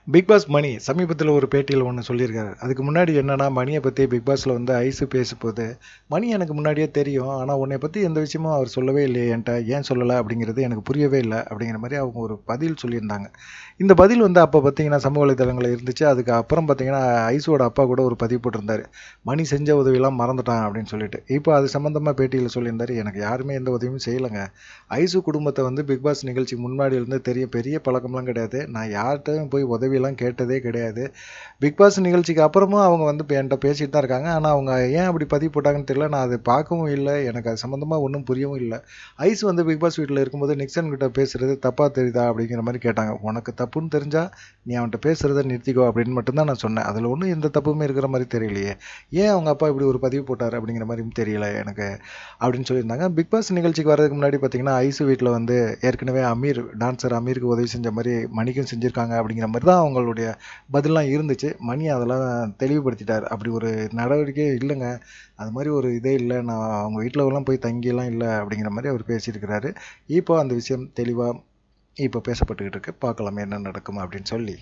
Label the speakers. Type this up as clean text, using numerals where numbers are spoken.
Speaker 1: Big pass மணி சமீபத்தில் ஒரு பேட்டியில் ஒன்று சொல்லியிருக்காரு. அதுக்கு முன்னாடி என்னன்னா, மணியை பற்றி பிக் பாஸில் வந்து ஐஸு பேசும்போது, மணி எனக்கு முன்னாடியே தெரியும், ஆனால் உன்னை பற்றி எந்த விஷயமும் அவர் சொல்லவே இல்லையே என்கிட்ட, ஏன் சொல்லலை அப்படிங்கிறது எனக்கு புரியவே இல்லை அப்படிங்கிற மாதிரி அவங்க ஒரு பதில் சொல்லியிருந்தாங்க. இந்த பதில் வந்து அப்போ பார்த்தீங்கன்னா சமூக வலைதளங்களில் இருந்துச்சு. அதுக்கு அப்புறம் பார்த்தீங்கன்னா ஐஸோட அப்பா கூட ஒரு பதிவு போட்டிருந்தாரு, மணி செஞ்ச உதவியெல்லாம் மறந்துட்டான் அப்படின்னு சொல்லிட்டு. இப்போ அது சம்மந்தமாக பேட்டியில் சொல்லியிருந்தாரு, எனக்கு யாருமே எந்த உதவியும் செய்யலைங்க. ஐஸு குடும்பத்தை வந்து பிக் பாஸ் நிகழ்ச்சி முன்னாடி இருந்து பெரிய பழக்கம்லாம் கிடையாது. நான் யார்கிட்டையும் போய் உதவியெல்லாம் கேட்டதே கிடையாது. பிக் பாஸ் நிகழ்ச்சிக்கு அப்புறமும் அவங்க வந்து என்கிட்ட பேசிட்டு தான் இருக்காங்க. ஆனால் அவங்க ஏன் அப்படி பதிவு போட்டாங்கன்னு தெரியல. நான் அதை பார்க்கவும் இல்லை, எனக்கு அது சம்மந்தமாக ஒன்றும் புரியவும் இல்லை. ஐஸ் வந்து பிக் பாஸ் வீட்டில் இருக்கும்போது நிக்சன் கிட்ட பேசுறது தப்பாக தெரியுதா அப்படிங்கிற மாதிரி கேட்டாங்க. உனக்கு தப்புன்னு தெரிஞ்சா நீ அவன்கிட்ட பேசுறதை நிறுத்திக்கோ அப்படின்னு மட்டும்தான் நான் சொன்னேன். அதில் ஒன்றும் எந்த தப்புமே இருக்கிற மாதிரி தெரியலையே, ஏன் அவங்க அப்பா இப்படி ஒரு பதிவு போட்டார் அப்படிங்கிற மாதிரியும் தெரியல எனக்கு அப்படின்னு சொல்லியிருந்தாங்க. பிக் பாஸ் நிகழ்ச்சிக்கு வரதுக்கு முன்னாடி பார்த்தீங்கன்னா ஐஸ் வீட்டில் வந்து ஏற்கனவே அமீர் டான்சர் அமீருக்கு உதவி செஞ்ச மாதிரி மணிக்கும் செஞ்சுருக்காங்க அப்படிங்கிற மாதிரி தான் அவங்களுடைய பதிலாம் இருந்துச்சு. மணி அதெல்லாம் தெளிவுபடுத்திட்டார். அப்படி ஒரு நடவடிக்கையே இல்லைங்க, அது மாதிரி ஒரு இதே இல்லை, நான் அவங்க வீட்டிலலாம் போய் தங்கியெல்லாம் இல்லை அப்படிங்கிற மாதிரி அவர் பேசியிருக்கிறாரு. இப்போ அந்த விஷயம் தெளிவாக இப்போ பேசப்பட்டுக்கிட்டு இருக்கு. பார்க்கலாம் என்ன நடக்கும் அப்படின்னு சொல்லி.